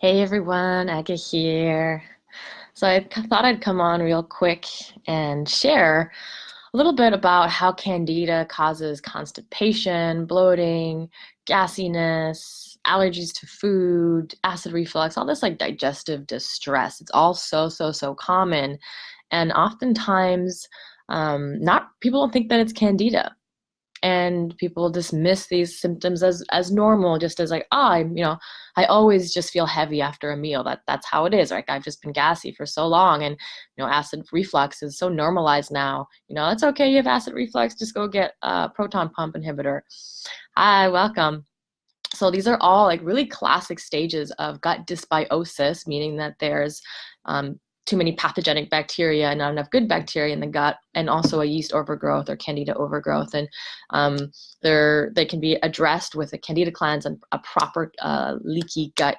Hey everyone, Aga here. So I thought I'd come on real quick and share a little bit about how Candida causes constipation, bloating, gassiness, allergies to food, acid reflux, all this like digestive distress. It's all so common. And oftentimes, not people don't think that it's Candida, and people dismiss these symptoms as normal, just as like, I always just feel heavy after a meal. That's how it is. Like, I've just been gassy for so long, and acid reflux is so normalized now. It's okay, you have acid reflux, just go get a proton pump inhibitor. Hi, welcome. So these are all like really classic stages of gut dysbiosis, meaning that there's too many pathogenic bacteria and not enough good bacteria in the gut, and also a yeast overgrowth or candida overgrowth. And they can be addressed with a candida cleanse and a proper leaky gut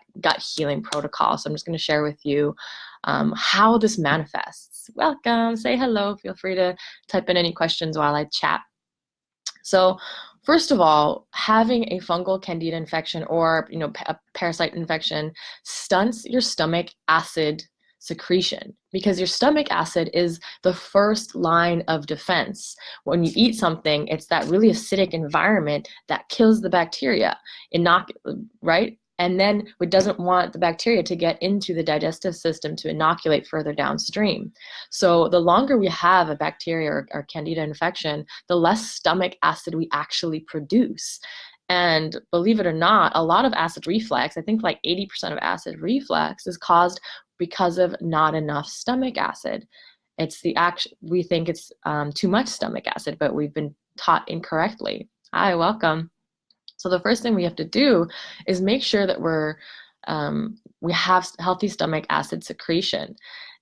healing protocol. So I'm just going to share with you how this manifests. Welcome, say hello. Feel free to type in any questions while I chat. So first of all, having a fungal candida infection or a parasite infection stunts your stomach acid secretion, because your stomach acid is the first line of defense. When you eat something, it's that really acidic environment that kills the bacteria, right? And then it doesn't want the bacteria to get into the digestive system to inoculate further downstream. So the longer we have a bacteria or candida infection, the less stomach acid we actually produce. And believe it or not, a lot of acid reflux, I think like 80% of acid reflux, is caused because of not enough stomach acid. We think it's too much stomach acid, but we've been taught incorrectly. Hi, welcome. So the first thing we have to do is make sure that we have healthy stomach acid secretion.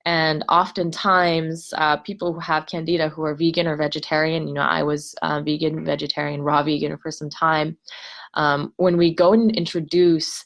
And oftentimes, people who have candida who are vegan or vegetarian, I was vegan, vegetarian, raw vegan for some time. When we go and introduce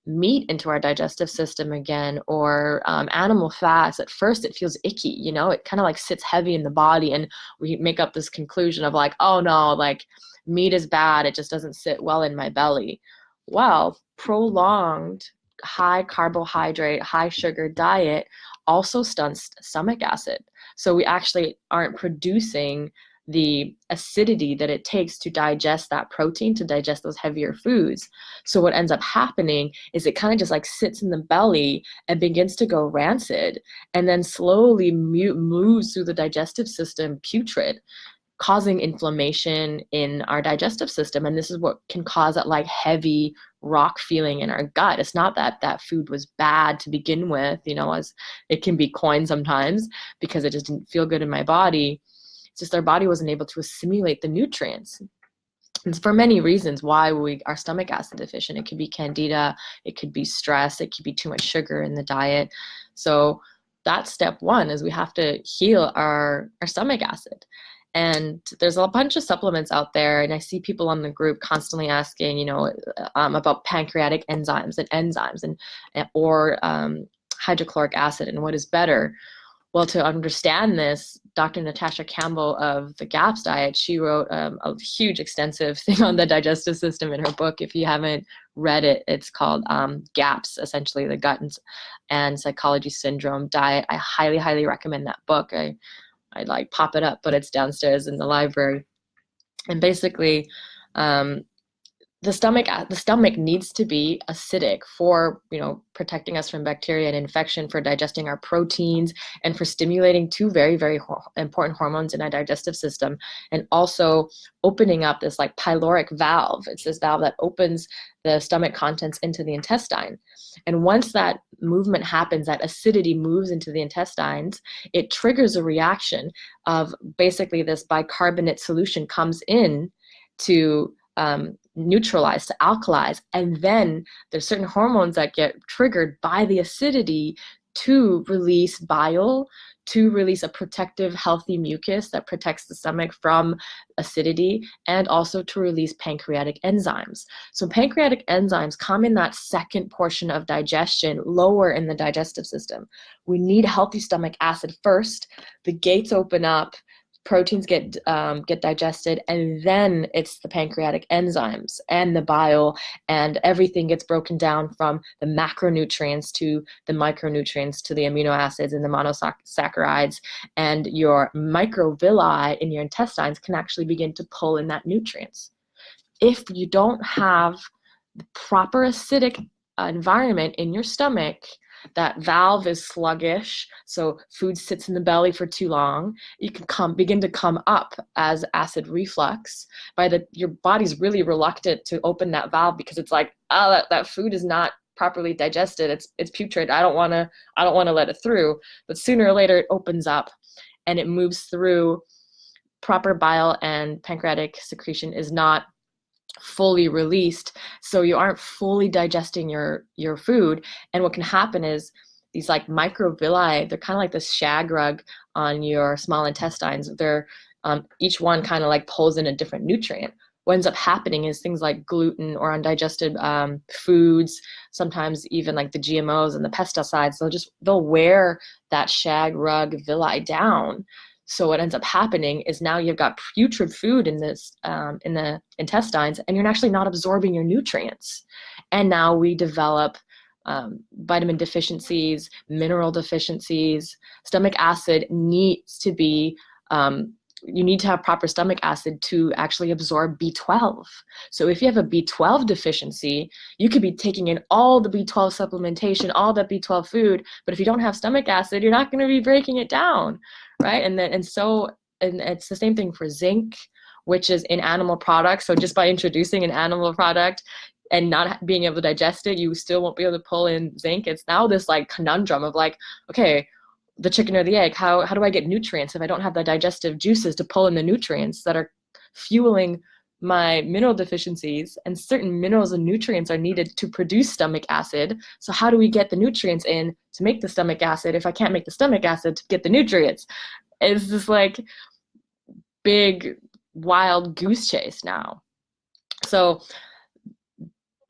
meat into our digestive system again, or animal fats, at first it feels icky, it kind of like sits heavy in the body, and we make up this conclusion of like, oh no, like meat is bad, it just doesn't sit well in my belly. Well, prolonged high carbohydrate, high sugar diet also stunts stomach acid. So we actually aren't producing the acidity that it takes to digest that protein, to digest those heavier foods. So what ends up happening is it kind of just like sits in the belly and begins to go rancid, and then slowly moves through the digestive system putrid, causing inflammation in our digestive system. And this is what can cause that like heavy rock feeling in our gut. It's not that that food was bad to begin with, as it can be coined sometimes, because it just didn't feel good in my body. It's just our body wasn't able to assimilate the nutrients. It's for many reasons why we are stomach acid deficient. It could be candida, it could be stress, it could be too much sugar in the diet. So that's step one, is we have to heal our stomach acid. And there's a bunch of supplements out there, and I see people on the group constantly asking, about pancreatic enzymes or hydrochloric acid and what is better. Well, to understand this, Dr. Natasha Campbell of the GAPS diet, she wrote a huge, extensive thing on the digestive system in her book. If you haven't read it, it's called GAPS, essentially the gut and psychology syndrome diet. I highly recommend that book. I'd like pop it up, but it's downstairs in the library. And basically, the stomach needs to be acidic for protecting us from bacteria and infection, for digesting our proteins, and for stimulating two very important hormones in our digestive system, and also opening up this like pyloric valve. It's this valve that opens the stomach contents into the intestine. And once that movement happens, that acidity moves into the intestines, it triggers a reaction of basically this bicarbonate solution comes in to neutralize, to alkalize, and then there's certain hormones that get triggered by the acidity to release bile, to release a protective, healthy mucus that protects the stomach from acidity, and also to release pancreatic enzymes. So pancreatic enzymes come in that second portion of digestion, lower in the digestive system. We need healthy stomach acid first. The gates open up proteins get digested, and then it's the pancreatic enzymes and the bile, and everything gets broken down from the macronutrients to the micronutrients to the amino acids and the monosaccharides, and your microvilli in your intestines can actually begin to pull in that nutrients. If you don't have the proper acidic environment in your stomach, that valve is sluggish, so food sits in the belly for too long, you can begin to come up as acid reflux. Your body's really reluctant to open that valve because it's like, oh, that food is not properly digested. It's putrid. I don't want to let it through. But sooner or later it opens up and it moves through. Proper bile and pancreatic secretion is not fully released, so you aren't fully digesting your food. And what can happen is these like microvilli, they're kind of like this shag rug on your small intestines. They're each one kind of like pulls in a different nutrient. What ends up happening is things like gluten or undigested foods, sometimes even like the GMOs and the pesticides, they'll wear that shag rug villi down. So what ends up happening is now you've got putrid food in the intestines, and you're actually not absorbing your nutrients. And now we develop vitamin deficiencies, mineral deficiencies. Stomach acid needs to be, you need to have proper stomach acid to actually absorb B12. So if you have a B12 deficiency, you could be taking in all the B12 supplementation, all that B12 food, but if you don't have stomach acid, you're not going to be breaking it down, right? And it's the same thing for zinc, which is in animal products. So just by introducing an animal product and not being able to digest it, you still won't be able to pull in zinc. It's now this like conundrum of like, okay, the chicken or the egg, how do I get nutrients if I don't have the digestive juices to pull in the nutrients that are fueling my mineral deficiencies? And certain minerals and nutrients are needed to produce stomach acid. So how do we get the nutrients in to make the stomach acid if I can't make the stomach acid to get the nutrients? It's this like big wild goose chase now. So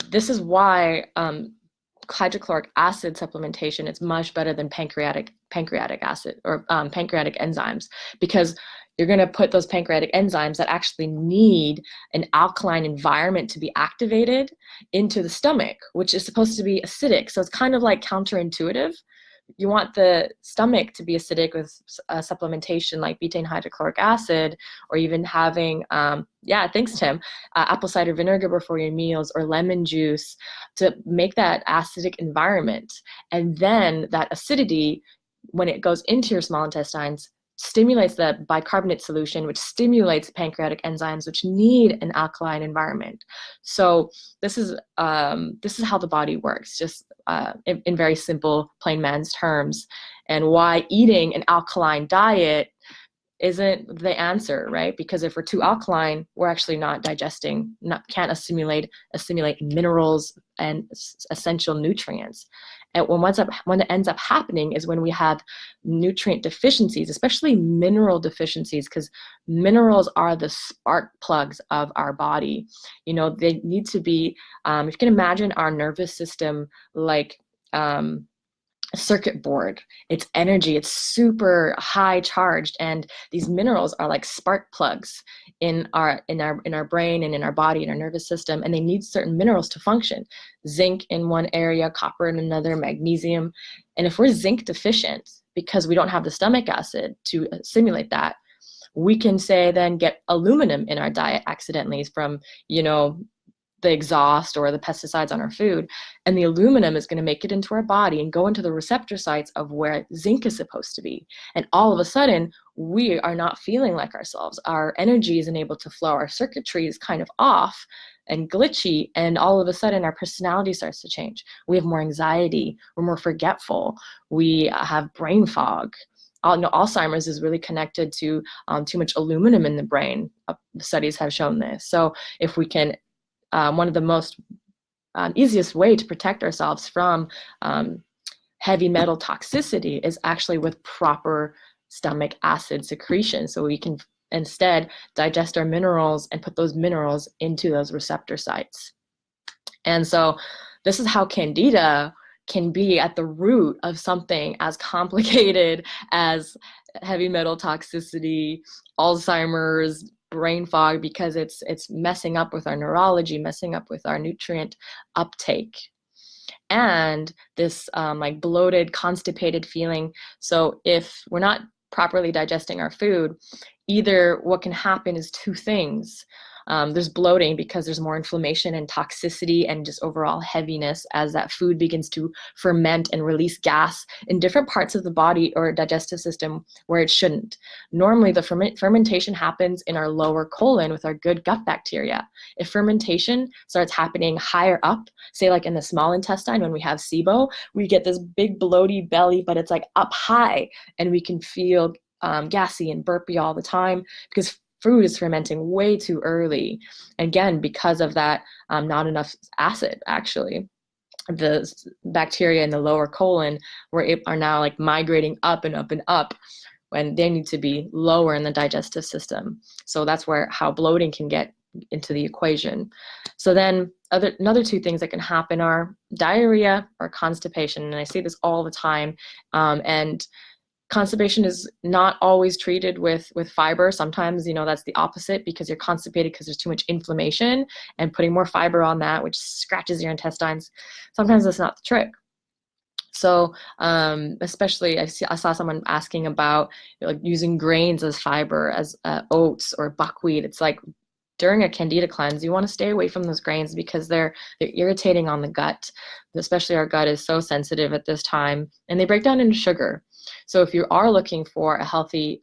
this is why hydrochloric acid supplementation is much better than pancreatic acid or pancreatic enzymes, because you're going to put those pancreatic enzymes that actually need an alkaline environment to be activated into the stomach, which is supposed to be acidic. So it's kind of like counterintuitive. You want the stomach to be acidic with supplementation like betaine hydrochloric acid, or even having, thanks, Tim, apple cider vinegar before your meals, or lemon juice to make that acidic environment. And then that acidity, when it goes into your small intestines, stimulates the bicarbonate solution, which stimulates pancreatic enzymes, which need an alkaline environment. So this is how the body works, just in very simple, plain man's terms, and why eating an alkaline diet isn't the answer, right? Because if we're too alkaline, we're actually not digesting, can't assimilate minerals and essential nutrients. And when it ends up happening is when we have nutrient deficiencies, especially mineral deficiencies, because minerals are the spark plugs of our body. You know, they need to be, if you can imagine our nervous system like a circuit board. It's energy, it's super high charged, and these minerals are like spark plugs in our brain and in our body and our nervous system, and they need certain minerals to function. Zinc in one area, copper in another, magnesium. And if we're zinc deficient because we don't have the stomach acid to simulate that, we can say then get aluminum in our diet accidentally from, the exhaust or the pesticides on our food, and the aluminum is going to make it into our body and go into the receptor sites of where zinc is supposed to be. And all of a sudden, we are not feeling like ourselves. Our energy isn't able to flow. Our circuitry is kind of off and glitchy, and all of a sudden our personality starts to change. We have more anxiety. We're more forgetful. We have brain fog. Alzheimer's is really connected to too much aluminum in the brain. Studies have shown this. So if we can, one of the most easiest way to protect ourselves from heavy metal toxicity is actually with proper stomach acid secretion. So we can instead digest our minerals and put those minerals into those receptor sites. And so this is how Candida can be at the root of something as complicated as heavy metal toxicity, Alzheimer's, brain fog, because it's messing up with our neurology, messing up with our nutrient uptake, and this like bloated, constipated feeling. So if we're not properly digesting our food, either what can happen is two things. There's bloating because there's more inflammation and toxicity and just overall heaviness as that food begins to ferment and release gas in different parts of the body or digestive system where it shouldn't. Normally, the fermentation happens in our lower colon with our good gut bacteria. If fermentation starts happening higher up, say like in the small intestine when we have SIBO, we get this big bloaty belly, but it's like up high, and we can feel gassy and burpy all the time because food is fermenting way too early. Again, because of that, not enough acid, actually. The bacteria in the lower colon are now like migrating up and up and up when they need to be lower in the digestive system. So that's how bloating can get into the equation. So then another two things that can happen are diarrhea or constipation. And I say this all the time. And constipation is not always treated with fiber. Sometimes, that's the opposite because you're constipated because there's too much inflammation, and putting more fiber on that, which scratches your intestines, sometimes that's not the trick. So especially I saw someone asking about like using grains as fiber, as oats or buckwheat. It's like during a Candida cleanse, you want to stay away from those grains because they're irritating on the gut. Especially our gut is so sensitive at this time, and they break down into sugar. So if you are looking for a healthy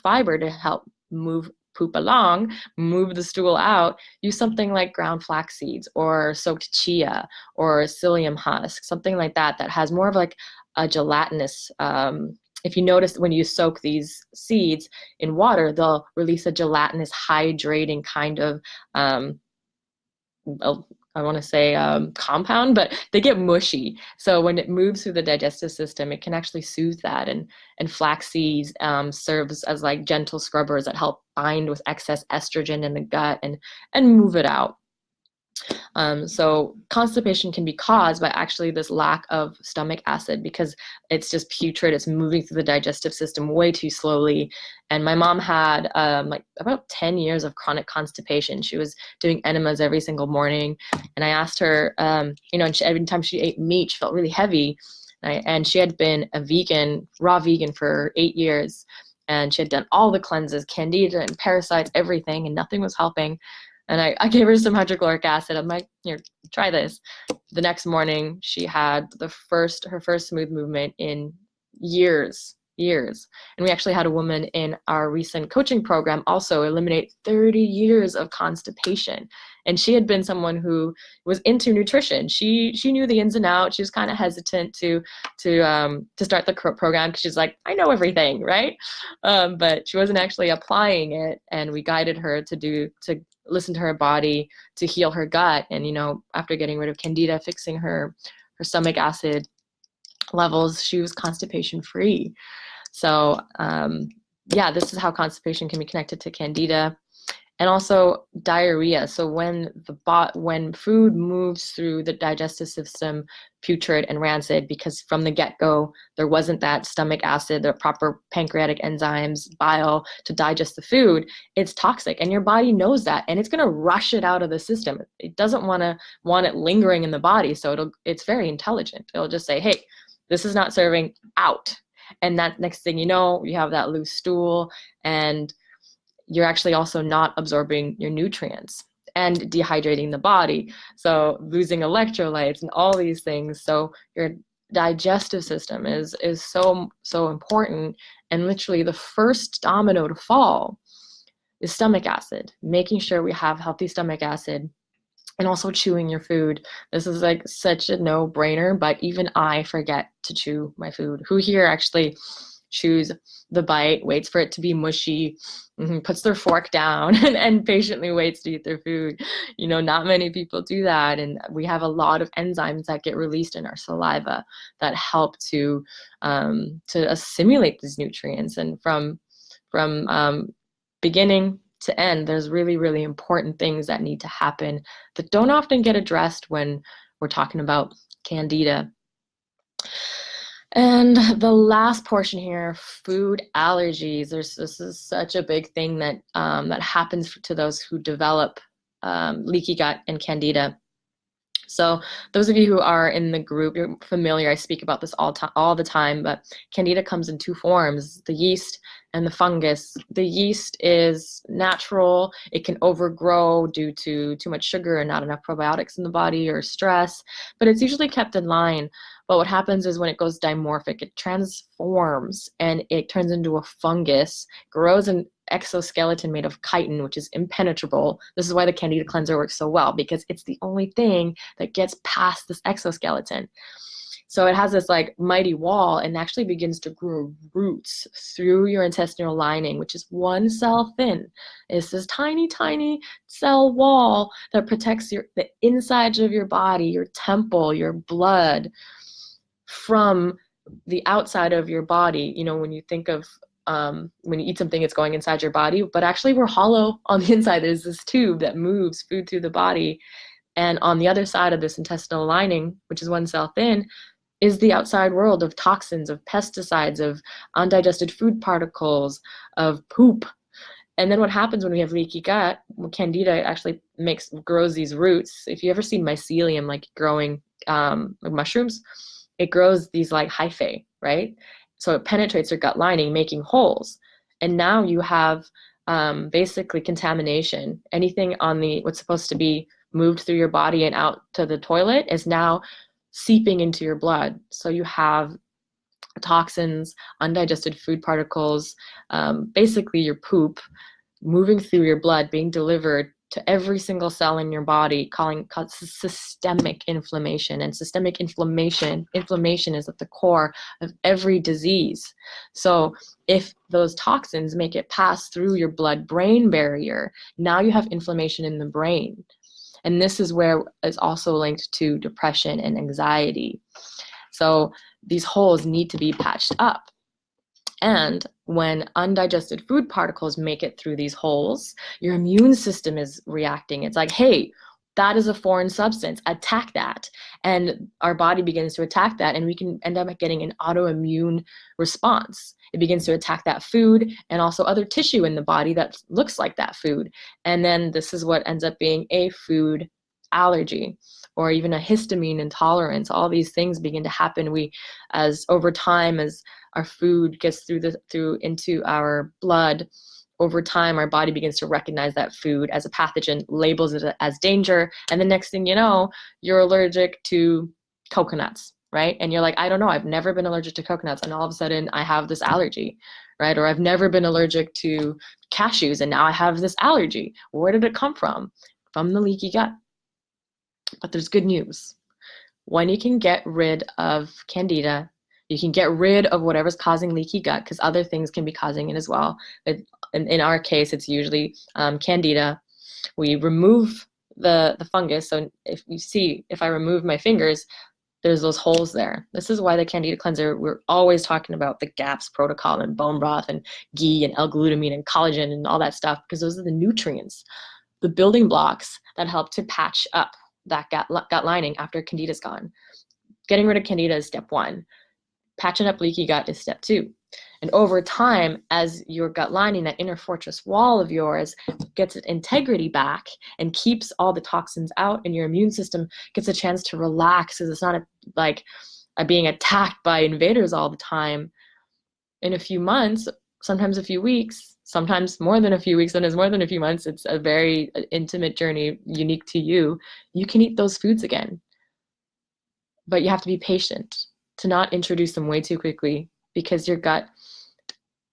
fiber to help move poop along, move the stool out, use something like ground flax seeds or soaked chia or psyllium husk, something like that has more of like a gelatinous, if you notice when you soak these seeds in water, they'll release a gelatinous hydrating kind of I want to say compound, but they get mushy. So when it moves through the digestive system, it can actually soothe that. And flax seeds serves as like gentle scrubbers that help bind with excess estrogen in the gut and move it out. So constipation can be caused by actually this lack of stomach acid because it's just putrid. It's moving through the digestive system way too slowly. And my mom had like about 10 years of chronic constipation. She was doing enemas every single morning. And I asked her, and every time she ate meat, she felt really heavy. And she had been a vegan, raw vegan for 8 years. And she had done all the cleanses, Candida and parasites, everything, and nothing was helping. And I gave her some hydrochloric acid. I'm like, here, try this. The next morning, she had her first smooth movement in years. And we actually had a woman in our recent coaching program also eliminate 30 years of constipation. And she had been someone who was into nutrition. She knew the ins and outs. She was kind of hesitant to start the program because she's like, I know everything, right? But she wasn't actually applying it. And we guided her to listen to her body, to heal her gut. And, after getting rid of Candida, fixing her stomach acid levels, she was constipation free. So this is how constipation can be connected to Candida. And also diarrhea. So when food moves through the digestive system putrid and rancid, because from the get-go there wasn't that stomach acid, the proper pancreatic enzymes, bile to digest the food, it's toxic, and your body knows that, and it's going to rush it out of the system. It doesn't want it lingering in the body, so it's very intelligent. It'll just say, hey, this is not serving, out. And that next thing you know, you have that loose stool, and you're actually also not absorbing your nutrients and dehydrating the body. So losing electrolytes and all these things. So your digestive system is so important. And literally the first domino to fall is stomach acid, making sure we have healthy stomach acid. And also chewing your food. This is like such a no-brainer, but even I forget to chew my food. Who here actually chews the bite, waits for it to be mushy, puts their fork down and patiently waits to eat their food? Not many people do that. And we have a lot of enzymes that get released in our saliva that help to assimilate these nutrients. And from beginning to end, there's really, really important things that need to happen that don't often get addressed when we're talking about Candida. And the last portion here, food allergies. This is such a big thing that that happens to those who develop leaky gut and candida. So those of you who are in the group, you're familiar. I speak about this all the time, but Candida comes in two forms, the yeast and the fungus. The yeast is natural. It can overgrow due to too much sugar and not enough probiotics in the body or stress, but it's usually kept in line. But what happens is when it goes dimorphic, it transforms and it turns into a fungus, grows an exoskeleton made of chitin, which is impenetrable. This is why the Candida cleanser works so well, because it's the only thing that gets past this exoskeleton. So it has this like mighty wall and actually begins to grow roots through your intestinal lining, which is one cell thin. It's this tiny, tiny cell wall that protects the insides of your body, your temple, your blood from the outside of your body. You know, when you think of when you eat something, it's going inside your body, but actually we're hollow on the inside. There's this tube that moves food through the body. And on the other side of this intestinal lining, which is one cell thin, is the outside world of toxins, of pesticides, of undigested food particles, of poop. And then what happens when we have leaky gut, Candida actually grows these roots. If you ever see mycelium like growing like mushrooms, it grows these like hyphae, right? So it penetrates your gut lining, making holes. And now you have basically contamination. Anything on what's supposed to be moved through your body and out to the toilet is now seeping into your blood. So you have toxins, undigested food particles, basically your poop moving through your blood, being delivered to every single cell in your body, called systemic inflammation. And systemic inflammation is at the core of every disease. So if those toxins make it pass through your blood-brain barrier, now you have inflammation in the brain. And this is where it's also linked to depression and anxiety. So these holes need to be patched up. And when undigested food particles make it through these holes, your immune system is reacting. It's like, hey, that is a foreign substance, attack that. And our body begins to attack that, and we can end up getting an autoimmune response. It begins to attack that food and also other tissue in the body that looks like that food. And then this is what ends up being a food allergy or even a histamine intolerance. All these things begin to happen. As over time, as our food gets through into our blood, over time, our body begins to recognize that food as a pathogen, labels it as danger, and the next thing you know, you're allergic to coconuts, right? And you're like, I don't know, I've never been allergic to coconuts, and all of a sudden I have this allergy, right? Or I've never been allergic to cashews, and now I have this allergy. Where did it come from? From the leaky gut. But there's good news. When you can get rid of Candida, you can get rid of whatever's causing leaky gut, because other things can be causing it as well. In our case, it's usually Candida. We remove the fungus. So if I remove my fingers, there's those holes there. This is why the Candida cleanser, we're always talking about the GAPS protocol and bone broth and ghee and L-glutamine and collagen and all that stuff, because those are the nutrients, the building blocks that help to patch up that gut lining after Candida's gone. Getting rid of Candida is step one. Patching up leaky gut is step two. And over time, as your gut lining, that inner fortress wall of yours, gets its integrity back and keeps all the toxins out, and your immune system gets a chance to relax, because it's not like being attacked by invaders all the time. In a few months, sometimes a few weeks, sometimes more than a few weeks, and it's more than a few months, it's a very intimate journey unique to you. You can eat those foods again. But you have to be patient to not introduce them way too quickly, because your gut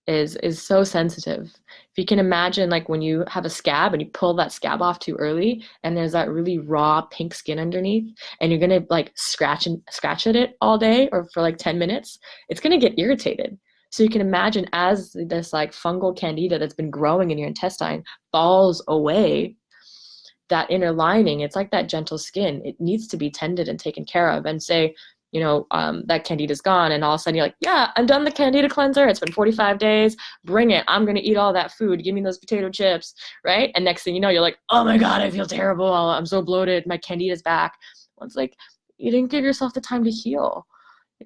is so sensitive. If you can imagine, like when you have a scab and you pull that scab off too early, and there's that really raw pink skin underneath, and you're gonna like scratch at it all day or for like 10 minutes, it's gonna get irritated. So you can imagine, as this like fungal candida that's been growing in your intestine falls away, that inner lining, it's like that gentle skin. It needs to be tended and taken care of. And say, that Candida's gone, and all of a sudden you're like, yeah, I'm done the Candida cleanser. It's been 45 days. Bring it. I'm going to eat all that food. Give me those potato chips, right? And next thing you know, you're like, oh my God, I feel terrible. I'm so bloated. My Candida's back. Well, it's like, you didn't give yourself the time to heal.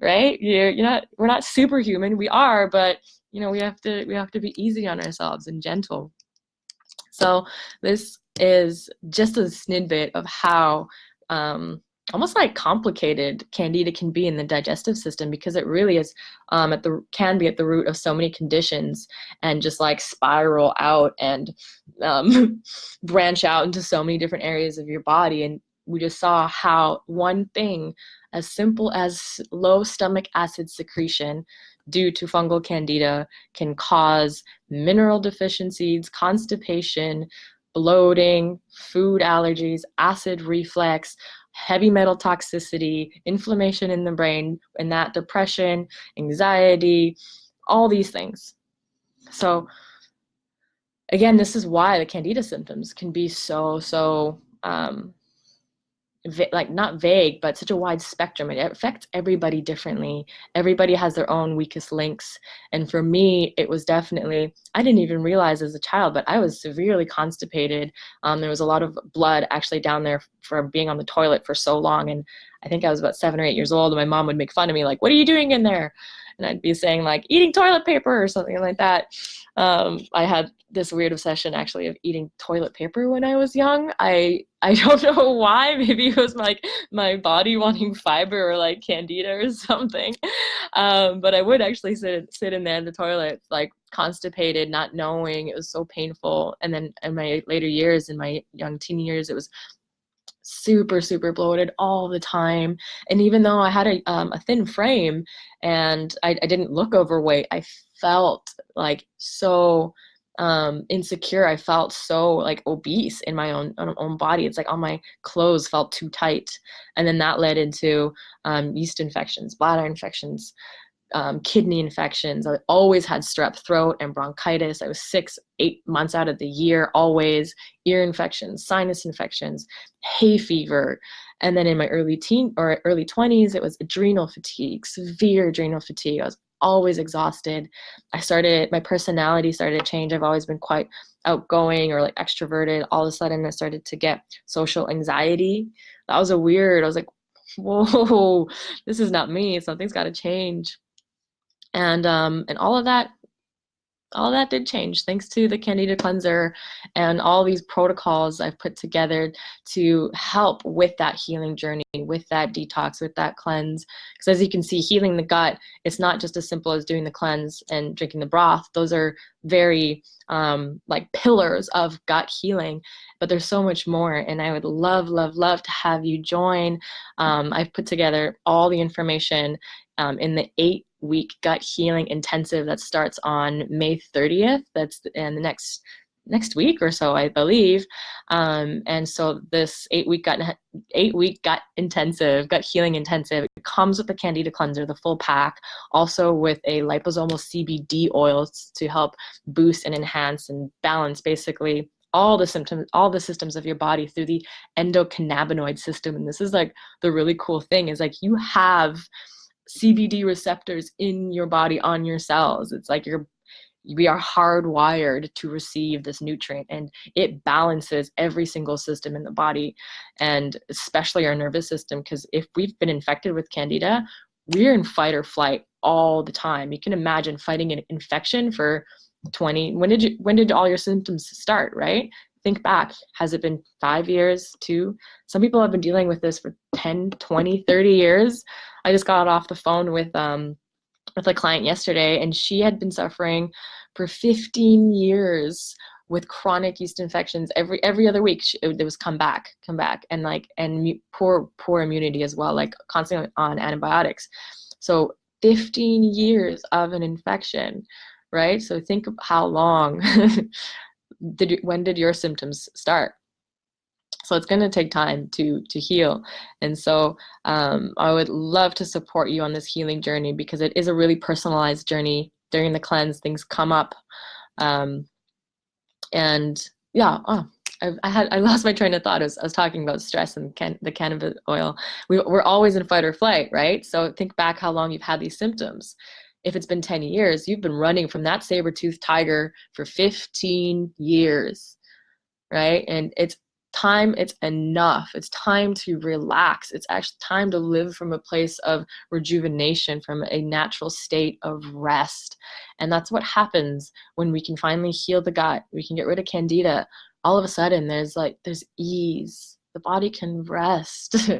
right? We're not superhuman. We are, but we have to be easy on ourselves and gentle. So this is just a snippet of how almost like complicated Candida can be in the digestive system, because it really is can be at the root of so many conditions, and just like spiral out and branch out into so many different areas of your body. And we just saw how one thing as simple as low stomach acid secretion due to fungal Candida can cause mineral deficiencies, constipation, bloating, food allergies, acid reflux, heavy metal toxicity, inflammation in the brain, and that depression, anxiety, all these things. So again, this is why the Candida symptoms can be so like not vague, but such a wide spectrum. It affects everybody differently. Everybody has their own weakest links. And for me, it was definitely, I didn't even realize as a child, but I was severely constipated. There was a lot of blood actually down there from being on the toilet for so long. And I think I was about 7 or 8 years old, and my mom would make fun of me, like, "What are you doing in there?" And I'd be saying like, "Eating toilet paper," or something like that. I had this weird obsession actually of eating toilet paper when I was young. I don't know why. Maybe it was like my body wanting fiber or like Candida or something. But I would actually sit in there in the toilet, like constipated, not knowing. It was so painful. And then in my later years, in my young teen years, it was super bloated all the time. And even though I had a thin frame and I didn't look overweight, I felt like so insecure. I felt so like obese in my own body. It's like all my clothes felt too tight. And then that led into yeast infections, bladder infections, kidney infections. I always had strep throat and bronchitis. I was 6, 8 months out of the year, always ear infections, sinus infections, hay fever. And then in my early 20s, it was adrenal fatigue, severe adrenal fatigue. I was always exhausted. My personality started to change. I've always been quite outgoing or like extroverted. All of a sudden I started to get social anxiety. I was like, whoa, this is not me. Something's got to change. And all of that did change thanks to the Candida cleanser and all these protocols I've put together to help with that healing journey, with that detox, with that cleanse. Because as you can see, healing the gut, it's not just as simple as doing the cleanse and drinking the broth. Those are very like pillars of gut healing, but there's so much more. And I would love to have you join. I've put together all the information in the 8-week gut healing intensive that starts on May 30th. That's in the next week or so, I believe. And so this 8-week gut intensive, gut healing intensive, it comes with the Candida cleanser, the full pack, also with a liposomal CBD oil to help boost and enhance and balance basically all the systems of your body through the endocannabinoid system. And this is like the really cool thing is like you have CBD receptors in your body on your cells. It's like we are hardwired to receive this nutrient, and it balances every single system in the body, and especially our nervous system, because if we've been infected with Candida, we're in fight or flight all the time. You can imagine fighting an infection for 20, when did all your symptoms start, right? Think back. Has it been 5 years, 2? Some people have been dealing with this for 10, 20, 30 years. I just got off the phone with a client yesterday, and she had been suffering for 15 years with chronic yeast infections. Every other week it was come back, and poor immunity as well, like constantly on antibiotics. So 15 years of an infection, right? So think of how long when did your symptoms start? So it's going to take time to heal. And so I would love to support you on this healing journey, because it is a really personalized journey. During the cleanse, things come up. And yeah, I lost my train of thought. I was talking about stress and the cannabis oil. We're always in fight or flight, right? So think back how long you've had these symptoms. If it's been 10 years, you've been running from that saber-toothed tiger for 15 years, right? And it's it's enough. It's time to relax. It's actually time to live from a place of rejuvenation, from a natural state of rest. And that's what happens when we can finally heal the gut. We can get rid of Candida. All of a sudden, there's ease. The body can rest,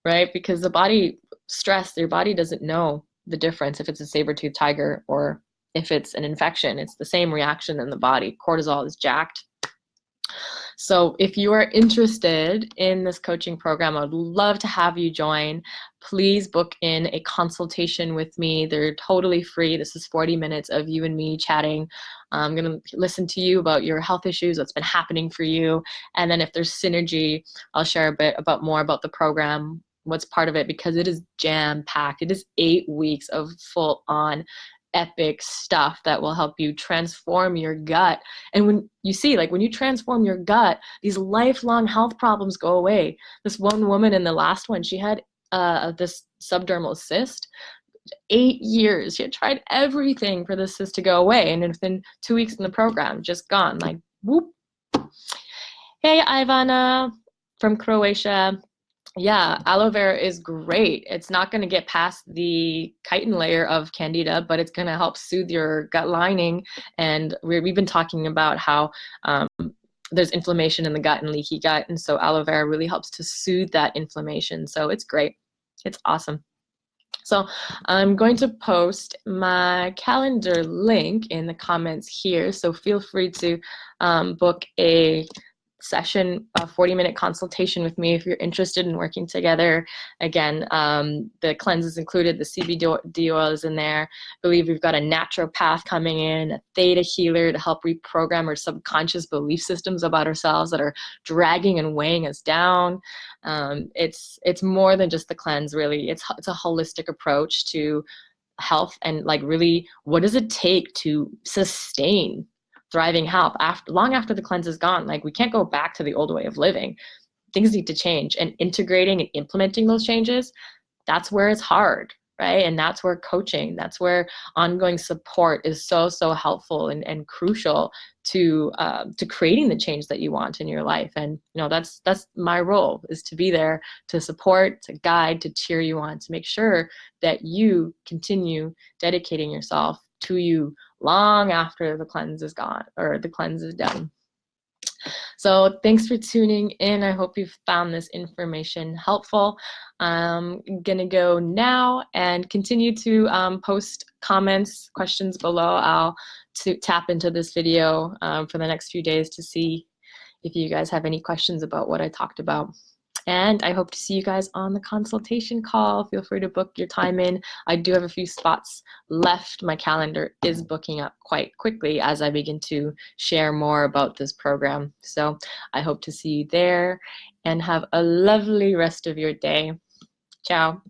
right? Because your body doesn't know the difference if it's a saber-toothed tiger or if it's an infection. It's the same reaction in the body. Cortisol is jacked. So if you are interested in this coaching program, I would love to have you join. Please book in a consultation with me. They're totally free. This is 40 minutes of you and me chatting. I'm going to listen to you about your health issues, what's been happening for you. And then if there's synergy, I'll share a bit more about the program, what's part of it, because it is jam-packed. It is 8 weeks of full-on epic stuff that will help you transform your gut. And when you transform your gut, these lifelong health problems go away. This one woman in the last one, she had this subdermal cyst. 8 years. She had tried everything for this cyst to go away. And within 2 weeks in the program, just gone. Like, whoop. Hey, Ivana from Croatia. Yeah, aloe vera is great. It's not going to get past the chitin layer of Candida, but it's going to help soothe your gut lining. And we've been talking about how there's inflammation in the gut and leaky gut. And so aloe vera really helps to soothe that inflammation. So it's great. It's awesome. So I'm going to post my calendar link in the comments here. So feel free to book a session, a 40-minute consultation with me if you're interested in working together. Again, the cleanse is included, the CBD oil is in there. I believe we've got a naturopath coming in, a theta healer to help reprogram our subconscious belief systems about ourselves that are dragging and weighing us down. It's more than just the cleanse, really. It's a holistic approach to health, and really, what does it take to sustain thriving health long after the cleanse is gone? We can't go back to the old way of living. Things need to change, and integrating and implementing those changes, that's where it's hard, right? And that's where coaching, that's where ongoing support is so helpful and crucial to creating the change that you want in your life. And that's my role, is to be there to support, to guide, to cheer you on, to make sure that you continue dedicating yourself to you long after the cleanse is gone or the cleanse is done. So thanks for tuning in. I hope you've found this information helpful. I'm gonna go now and continue to post comments, questions below. I'll tap into this video for the next few days to see if you guys have any questions about what I talked about. And I hope to see you guys on the consultation call. Feel free to book your time in. I do have a few spots left. My calendar is booking up quite quickly as I begin to share more about this program. So I hope to see you there, and have a lovely rest of your day. Ciao.